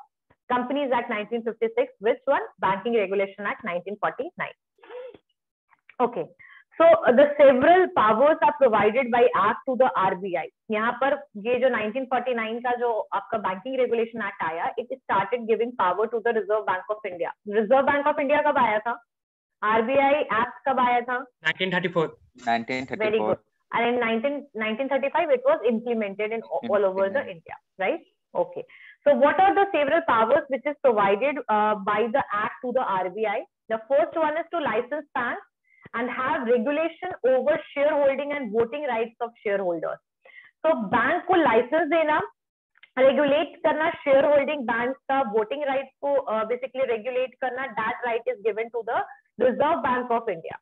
companies act 1956, which one banking regulation act 1949। Okay, so the several powers are provided by act to the RBI। यहाँ पर ये जो 1949 का जो आपका बैंकिंग रेगुलेशन एक्ट आया, it started giving power to the Reserve Bank of India। Reserve Bank of India कब आया था? RBI एक्ट कब आया था? 1934। Very good। And in 1935 it was implemented in all over the India, right? Okay, so what are the several powers which is provided by the act to the RBI? The first one is to license banks and have regulation over shareholding and voting rights of shareholders। So bank को licence देना, regulate करना share holding bank का, voting rights को basically regulate करना, that right is given to the reserve bank of India.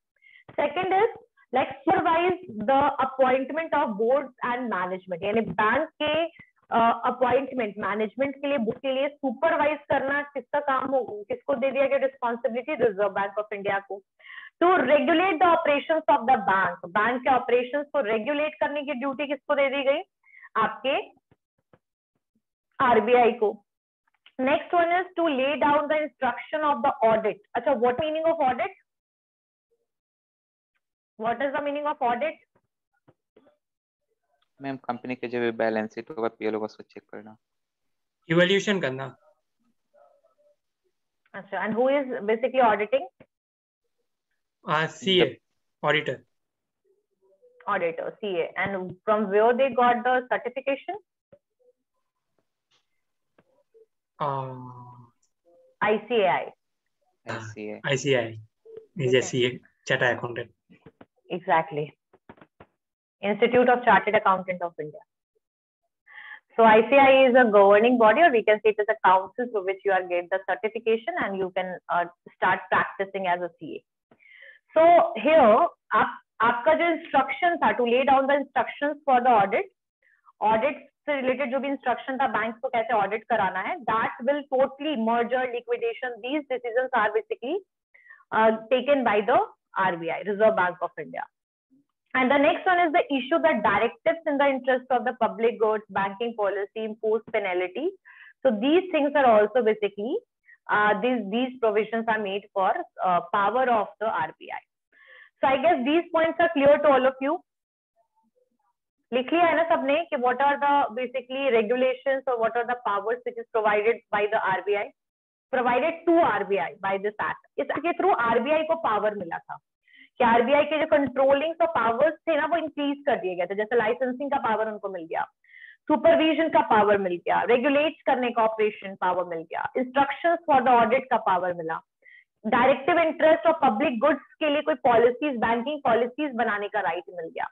Second is like supervise the appointment of board and management, यानी bank के appointment management के लिए, book के लिए supervise करना किसका काम हो, किसको दे दिया गया responsibility? Reserve bank of India को। To regulate the operations of the bank, bank के ऑपरेशंस को रेगुलेट करने की ड्यूटी किसको दे दी गई? आपके आरबीआई को। Next one is to lay down the instruction of the audit. अच्छा, what meaning of audit? What is the meaning of audit? Ma'am company के जो भी बैलेंस शीट होगा, पीएल होगा, उसको चेक करना, इवैल्यूएशन करना। अच्छा, and who is basically auditing? CA, auditor। Auditor, CA, and from where they got the certification? ICAI is a CA, Chartered Accountant। Exactly, Institute of Chartered Accountant of India। So ICAI is a governing body, or we can say it is a council through which you are get the certification and you can start practicing as a CA। So here आपका जो instruction था to lay down the instructions for the audit, audit से related जो भी instruction था bank को कैसे audit कराना है, that will totally merger liquidation, these decisions are basically taken by the RBI, Reserve Bank of India। And the next one is the issue that directives in the interest of the public goods, banking policy, impose penalty। So these things are also basically these provisions are made for power of the RBI। So I guess these points are clear to all of you। लिख लिया है ना सबने कि what are the basically regulations or what are the powers which is provided by the RBI, provided to RBI by this act। इसके through RBI को power मिला था कि RBI के जो कंट्रोलिंग तो पावर्स थे ना वो इंक्रीज कर दिए गए थे। जैसे लाइसेंसिंग का पावर उनको मिल गया, सुपरविजन का पावर मिल गया, रेगुलेट करने का ऑपरेशन पावर मिल गया, इंस्ट्रक्शंस फॉर द ऑडिट का पावर मिला, डायरेक्टिव इंटरेस्ट और पब्लिक गुड्स के लिए कोई पॉलिसीज, बैंकिंग पॉलिसीज बनाने का राइट मिल गया।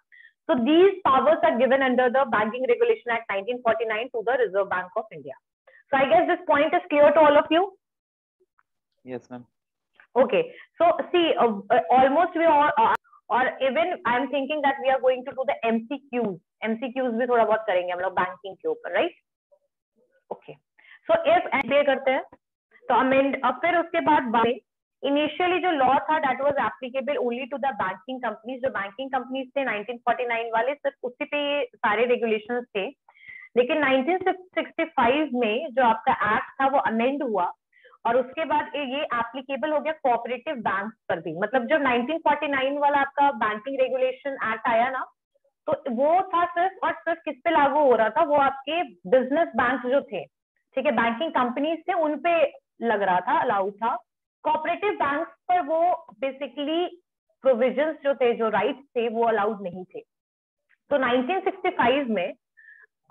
So these powers are given under the Banking Regulation Act 1949 to the Reserve Bank of India। So I guess this point is clear to all of you? Yes ma'am। Okay, so see almost we all or even I am thinking that we are going to do the MCQs भी थोड़ा बहुत करेंगे हम लोग banking के ऊपर, right? Okay, so if MBA करते हैं तो अमेंड, अब फिर उसके बाद इनिशियली जो लॉ था that was applicable only to the banking companies. जो बैंकिंग कंपनीज थे 1949 वाले, सिर्फ उसी पे ये सारे रेगुलेशंस थे। लेकिन 1965 में जो आपका एक्ट था वो अमेंड हुआ और उसके बाद ये एप्लीकेबल हो गया कोऑपरेटिव बैंक्स पर भी। मतलब जब 1949 वाला आपका बैंकिंग रेगुलेशन एक्ट आया ना, तो वो था सिर्फ और सिर्फ किस पे लागू हो रहा था? वो आपके बिजनेस बैंक जो थे, ठीक है, बैंकिंग कंपनीज थे, उन पे लग रहा था, अलाउड था। कोऑपरेटिव बैंक्स पर वो बेसिकली प्रोविजंस जो थे, जो राइट्स थे, वो अलाउड नहीं थे। तो 1965 में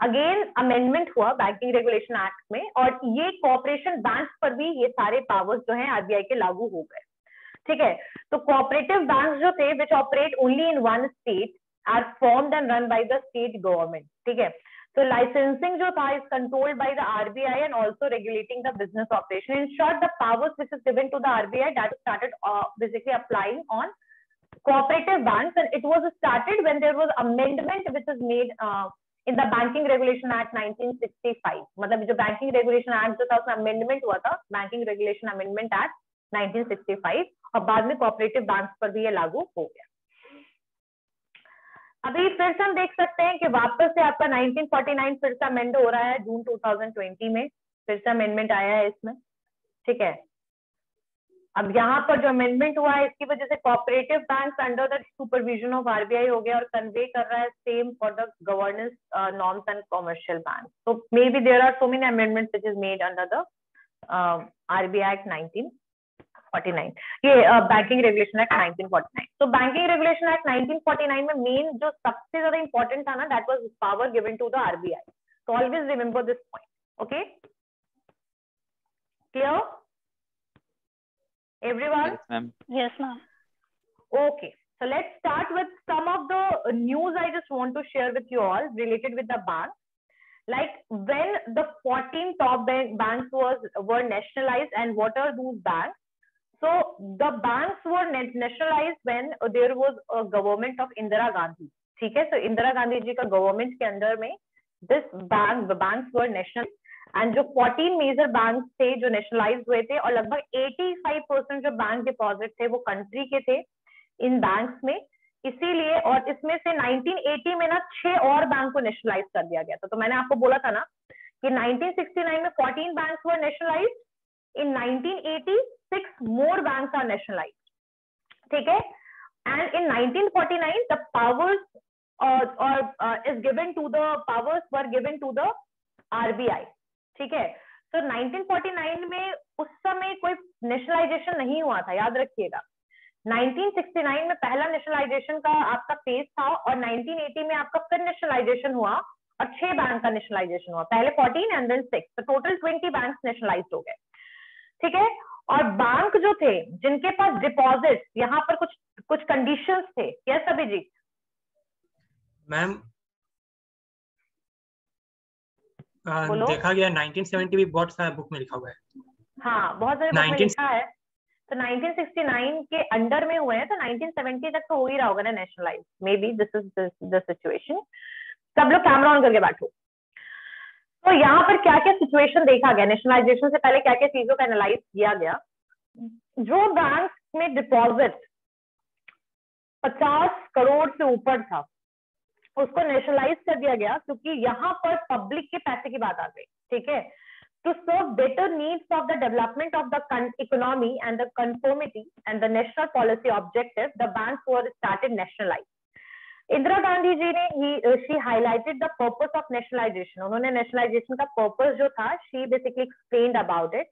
अगेन अमेंडमेंट हुआ बैंकिंग रेगुलेशन एक्ट में और ये कोऑपरेशन बैंक पर भी ये सारे पावर्स जो हैं आरबीआई के लागू हो गए, ठीक है। तो कोऑपरेटिव बैंक जो थे which operate only in one state are formed and run by the state government, ठीक है। So licensing जो था is controlled by the RBI and also regulating the business operation. In short, the powers which is given to the RBI that started basically applying on cooperative banks, and it was started when there was amendment which is made in the Banking Regulation Act 1965. मतलब जो Banking Regulation Act जो था उसमें amendment हुआ था, Banking Regulation Amendment Act 1965, और बाद में cooperative banks पर भी ये लागू हो गया। अभी फिर से हम देख सकते हैं कि वापस से आपका 1949 फिर से अमेंड हो रहा है जून 2020 में, फिर से अमेंडमेंट आया है इसमें, ठीक है। अब यहाँ पर जो अमेंडमेंट हुआ है इसकी वजह से cooperative banks under the supervision of RBI हो गया और कन्वे कर रहा है same for the governance norms and commercial bank. तो maybe there are so many amendments which is made under the RBI act 1949, ये बैंकिंग रेगुलेशन एक्ट 1949। तो banking regulation act 1949 में मेन जो सबसे ज्यादा इंपॉर्टेंट था ना, that was power given to the RBI. So always remember this point. Okay, clear everyone? Yes, ma'am. Yes, ma'am. Okay, so let's start with some of the news I just want to share with you all related with the bank. Like when the 14 top banks were nationalized, and what are those banks? So the banks were nationalized when there was a government of Indira Gandhi. ठीक है, so Indira Gandhi जी का government के अंदर में the banks were national, and जो 14 major banks थे जो nationalise हुए थे, और लगभग 85% जो बैंक डिपॉजिट थे वो कंट्री के थे इन बैंक्स में। इसीलिए, और इसमें से 1980 में ना 6 और बैंक को नेशनलाइज कर दिया गया था। तो मैंने आपको बोला था ना कि 1969 में 14 banks were nationalised, in 1980 6 more banks are nationalized, ठीक है। And in 1949 the powers is given to the powers were given to the RBI, ठीक है। तो 1949 में उस समय कोई नेशनलाइजेशन नहीं हुआ था, याद रखिएगा। 1969 में पहला नेशनलाइजेशन का आपका फेज था, और 1980 में आपका फिर नेशनलाइजेशन हुआ और 6 बैंक का नेशनलाइजेशन हुआ, पहले 14 एंड देन 6, तो टोटल 20 बैंक्स नेशनलाइज्ड हो गए, ठीक है। और बैंक जो थे जिनके पास डिपॉजिट, यहाँ पर कुछ कंडीशंस थे, यस अभिजीत? मैम देखा गया 1970 भी बहुत सारा बुक में लिखा हुआ है। हाँ, बहुत सारे बुक में लिखा है। तो 1969 के अंडर में हुए हैं, तो 1970 तक तो हो ही रहा होगा ना nationalise. May be this is the situation. सब लोग कैमरा ऑन करके बैठो। तो यहाँ पर क्या क्या सिचुएशन देखा गया, नेशनलाइजेशन से पहले क्या क्या चीजों का एनालाइज किया गया। जो बैंक में डिपॉजिट 50 करोड़ से ऊपर था उसको नेशनलाइज कर दिया गया, क्योंकि यहाँ पर पब्लिक के पैसे की बात आ गई, ठीक है। To serve better needs of the development of the economy and the conformity and the national policy objective, the banks were started nationalize. Indira Gandhi ji ने she highlighted the purpose of nationalization. उन्होंने नेशनलाइजेशन का पर्पस जो था, she basically explained about it.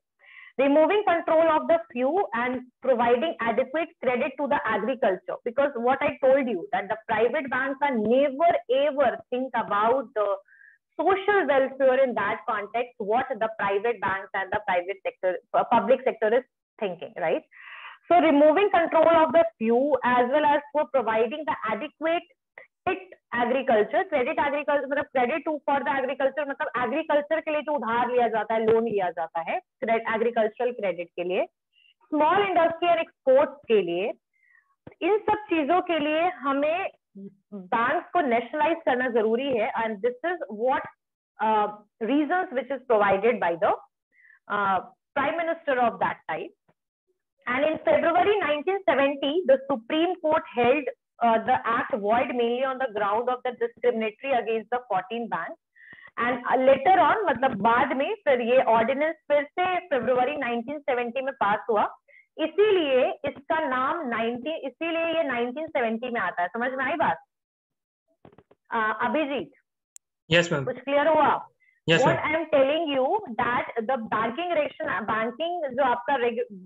Removing control of the few and providing adequate credit to the agriculture, because what I told you that the private banks are never ever think about the social welfare in that context, what the private banks and the private sector, public sector is thinking, right? So removing control of the few as well as for providing the adequate agriculture, credit agriculture मतलब credit for the agriculture, मतलब agriculture के लिए जो उधार लिया जाता है, loan लिया जाता है एग्रीकल्चरल क्रेडिट के लिए, स्मॉल इंडस्ट्री और एक्सपोर्ट्स के लिए, इन सब चीजों के लिए हमें बैंक्स को नेशनलाइज करना जरूरी है। And this is what reasons which is provided by the prime minister of that time. And in February 1970 the supreme court held the act void mainly on the ground of the discriminatory against the 14 banks, and later on मतलब बाद में फिर ये ordinance फिर से फरवरी 1970 में पास हुआ, इसीलिए इसका नाम इसीलिए ये 1970 में आता है। समझ में आई बात अभिजीत? Yes ma'am. कुछ क्लियर हुआ? Yes, what I am telling you that the banking जो आपका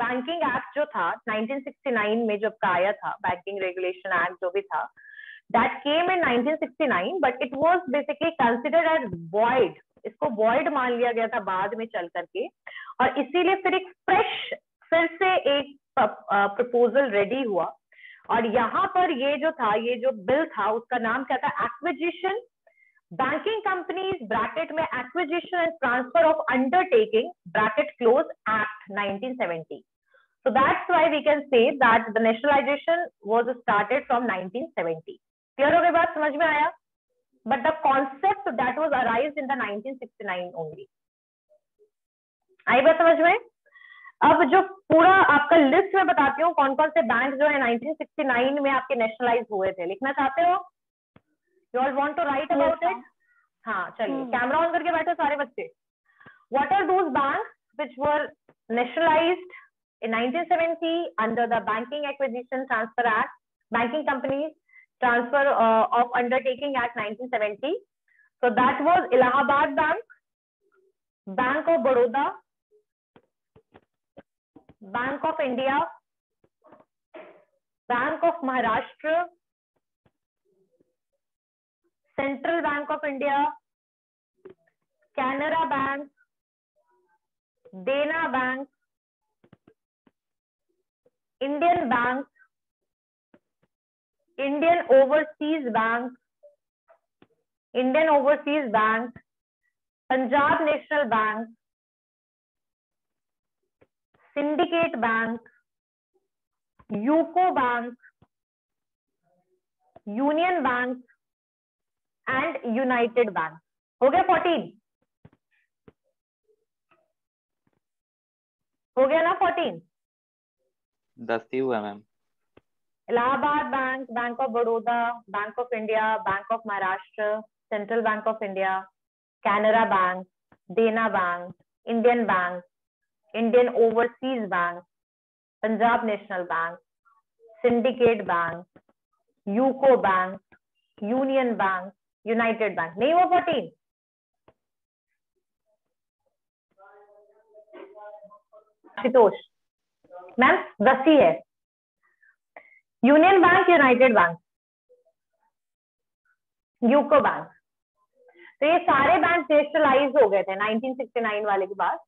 बैंकिंग एक्ट जो था 1969 में जब आया था, बैंकिंग रेगुलेशन एक्ट जो भी था, that came in 1969 but it was basically considered as void। इसको void मान लिया गया था बाद में चल करके, और इसीलिए फिर से एक प्रपोजल रेडी हुआ। और यहाँ पर ये जो बिल था उसका नाम क्या था, एक्विजिशन बैंकिंग कंपनीज ब्रैकेट में acquisition and transfer of undertaking bracket close act 1970. So that's why we can say that the nationalization was started from 1970. Clear हो गई बात, समझ में आया? But the concept that was arrived in the 1969 only. आई बात समझ में? अब जो पूरा आपका लिस्ट में बताती हूँ कौन कौन से बैंक जो है 1969 में आपके नेशनलाइज हुए थे, लिखना चाहते हो? You all want to write about it? हाँ चलिए, कैमरा ऑन करके बैठो सारे बच्चे. What are those banks which were nationalised in 1970 under the Banking Acquisition Transfer Act, Banking Companies Transfer of Undertaking Act 1970. So that was Allahabad Bank, Bank of Baroda, Bank of India, Bank of Maharashtra, Central Bank of India, Canara Bank, Dena Bank, Indian Bank, Indian Overseas Bank, Indian Overseas Bank, Punjab National Bank, Syndicate Bank, UCO Bank, Union Bank and United Bank. हो गया 14? हो गया ना 14? 10 ही हुआ ma'am. Allahabad bank, bank of Baroda, bank of India, bank of Maharashtra, central bank of India, Canara bank, Dena bank, Indian bank, Indian overseas bank, Punjab national bank, syndicate bank, UCO bank, union bank, united bank. नहीं हुआ 14? Ashutosh ma'am 10 ही है. Union bank, united bank, UCO bank. तो ये सारे bank nationalise हो गए थे 1969 वाले के बाद.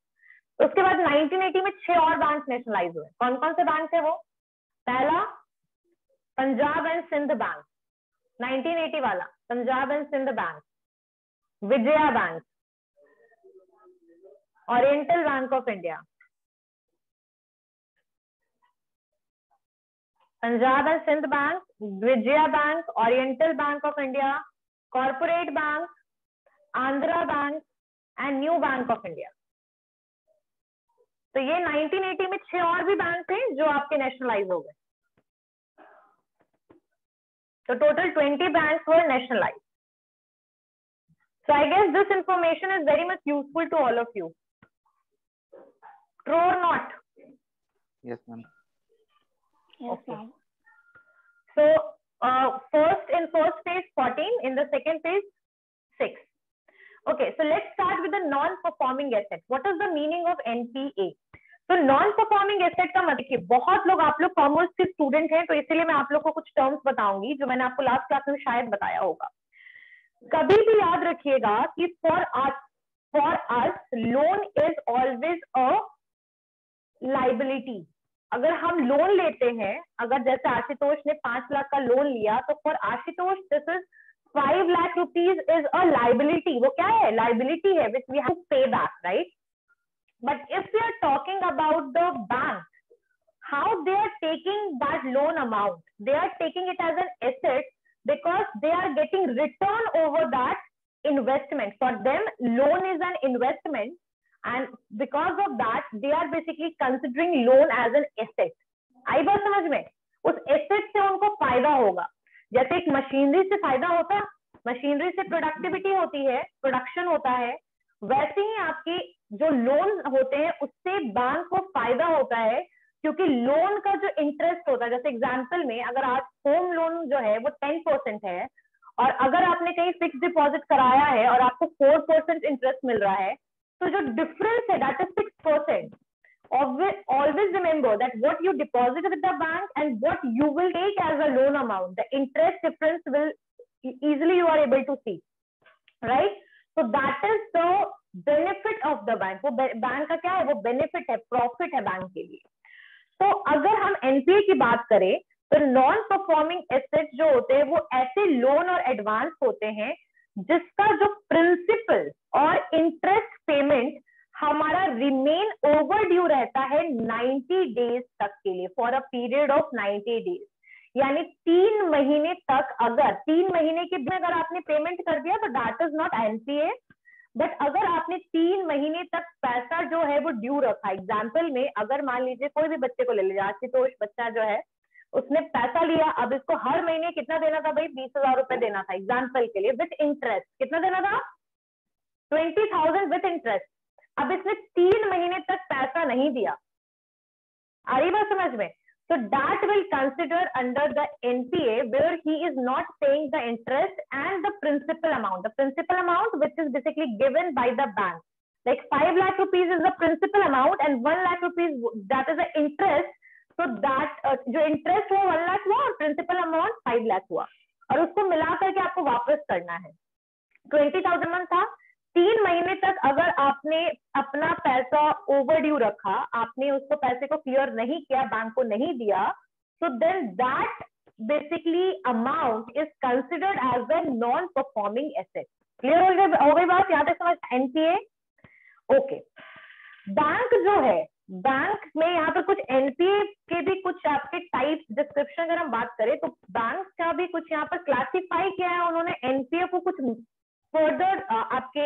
उसके बाद 1980 में 6 और बैंक नेशनलाइज हुए. कौन कौन से बैंक थे वो? पहला पंजाब एंड सिंध बैंक, 1980 वाला Punjab and Sindh Bank, Vijaya Bank, Oriental Bank of India, Punjab and Sindh Bank, Vijaya Bank, Oriental Bank of India, Corporate Bank, Andhra Bank and New Bank of India. तो ये 1980 में 6 और भी बैंक थे जो आपके नेशनलाइज हो गए. तो total 20 banks were nationalise. So I guess this information is very much useful to all of you. True or not? Yes ma'am. Yes, ma'am. So first phase 14, in the second phase 6. Okay, so let's start with the non-performing asset. What is the meaning of NPA? तो non performing asset का मतलब देखिए, बहुत लोग आप लोग commerce के student हैं तो इसीलिए मैं आप लोग को कुछ टर्म्स बताऊंगी जो मैंने आपको लास्ट क्लास में शायद बताया होगा. कभी भी याद रखिएगा कि for us loan is always a liability. अगर हम लोन लेते हैं, अगर जैसे आशुतोष ने 5 लाख का लोन लिया, तो for Ashutosh this is 5 lakh rupees is a liability. वो क्या है? लाइबिलिटी है विच वी हैव टू पे back, right? But if we are talking about the bank, how they are taking that loan amount, they are taking it as an asset because they are getting return over that investment. For them, loan is an investment, and because of that, they are basically considering loan as an asset. आई बात समझ में? उस asset से उनको फायदा होगा. जैसे एक मशीनरी से फायदा होता, मशीनरी से प्रोडक्टिविटी होती है, प्रोडक्शन होता है, वैसे ही आपकी जो लोन होते हैं उससे बैंक को फायदा होता है, क्योंकि लोन का जो इंटरेस्ट होता है, जैसे एग्जांपल में अगर आप होम लोन जो है वो 10% है और अगर आपने कहीं फिक्स डिपॉजिट कराया है और आपको 4% इंटरेस्ट मिल रहा है, तो जो डिफरेंस है that is 6%. Always remember that what you deposit with the bank and what you will take as a loan amount, the interest difference will easily you are able to see, right? So that is the benefit of the bank. वो bank का क्या है? वो benefit है, profit है bank के लिए. तो अगर हम एनपीए की बात करें तो नॉन परफॉर्मिंग एसेट जो होते हैं वो ऐसे लोन और एडवांस होते हैं जिसका जो प्रिंसिपल और इंटरेस्ट पेमेंट हमारा रिमेन ओवरड्यू रहता है 90 डेज तक के लिए, for a period of 90 days. यानी 3 महीने तक, अगर 3 महीने के बाद अगर आपने पेमेंट कर दिया तो that is not NPA. But अगर आपने 3 महीने तक पैसा जो है वो ड्यू रखा, एग्जाम्पल में अगर मान लीजिए कोई भी बच्चे को ले लीजिए, आशुतोष बच्चा जो है उसने पैसा लिया, अब इसको हर महीने कितना देना था भाई, 20,000 रुपए देना था एग्जाम्पल के लिए, विथ इंटरेस्ट। कितना देना था? 20,000 विथ इंटरेस्ट। अब इसने 3 महीने तक पैसा नहीं दिया, आ रही बात समझ में? So that will consider under the NPA where he is not paying the interest and the principal amount. The principal amount which is basically given by the bank. Like 5 lakh rupees is the principal amount and 1 lakh rupees that is the interest. So that जो interest हुआ 1 lakh हुआ और principal amount 5 lakh हुआ, और उसको मिला करके आपको वापस करना है। 20,000 था, 3 महीने तक अगर आपने अपना पैसा ओवरड्यू रखा, आपने उसको पैसे को क्लियर नहीं किया, बैंक को नहीं दिया, so then that basically amount is considered as a non performing asset. Clear हो गई बात? यहाँ तक समझ? NPA okay. बैंक जो है, बैंक में यहाँ पर कुछ एनपीए के भी कुछ आपके टाइप्स, डिस्क्रिप्शन अगर हम बात करें तो बैंक का भी कुछ यहाँ पर क्लासिफाई किया है उन्होंने। एनपीए को कुछ फर्दर आपके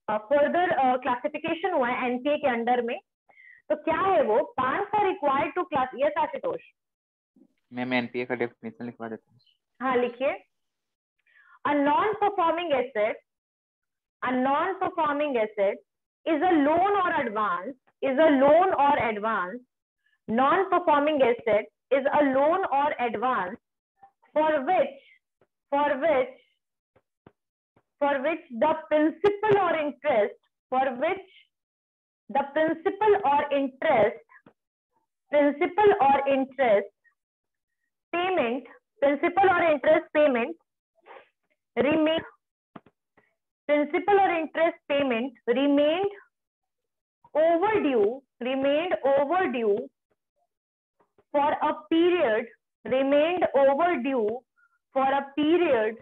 फर्दर क्लासिफिकेशन हुआ है एनपीए के अंडर में। तो क्या है वो? बैंक का required to class, yes Ashutosh? मैं एनपीए का डेफिनेशन लिखवा देता हूँ। हाँ लिखिए। A non performing asset, a non-performing asset is a loan or advance, is a loan or advance. Non-performing asset is a loan or advance for which the principal or interest, for which the principal or interest payment, principal or interest payment remain, principal or interest payment remained overdue for a period, remained overdue for a period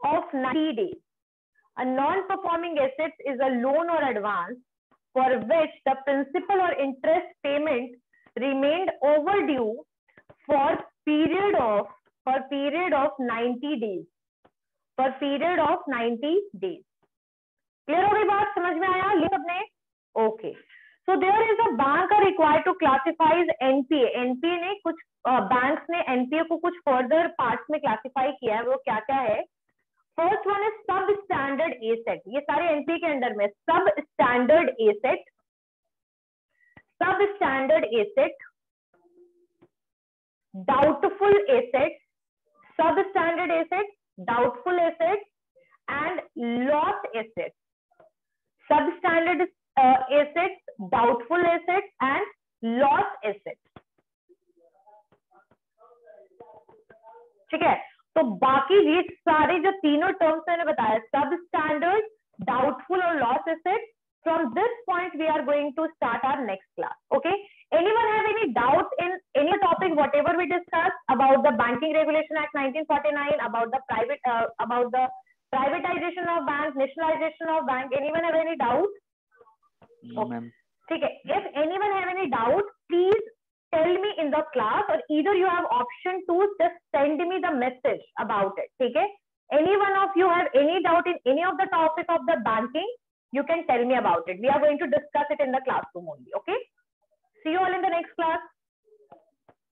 of 90 days. A non-performing asset is a loan or advance for which the principal or interest payment remained overdue for period of 90 days. For period of 90 days. Clear हो गई बात? समझ में आया ये सबने? Okay. So there is a bank are required to classifies NPA. NPA ने कुछ बैंक्स ने एनपीए को कुछ फर्दर पार्ट्स में क्लासिफाई किया है। वो क्या क्या है? फर्स्ट वन इज सब स्टैंडर्ड एसेट। ये सारे एनपीए के अंडर में सब स्टैंडर्ड एसेट, डाउटफुल एसेट, सब standard asset, doubtful assets and loss assets. Substandard assets, doubtful assets and loss assets. ठीक है? तो बाकी ये सारे जो तीनों टर्म्स मैंने बताया, substandard, doubtful और loss assets, from this point we are going to start our next class. Okay? Anyone have any doubt in any topic whatever we discussed about the Banking Regulation Act 1949, about the privatization of bank, nationalization of bank? Anyone have any doubt? No, ma'am. Okay. If anyone have any doubt, please tell me in the class, or either you have option to just send me the message about it. Okay? Any one of you have any doubt in any of the topic of the banking, you can tell me about it. We are going to discuss it in the classroom only. Okay? See you all in the next class.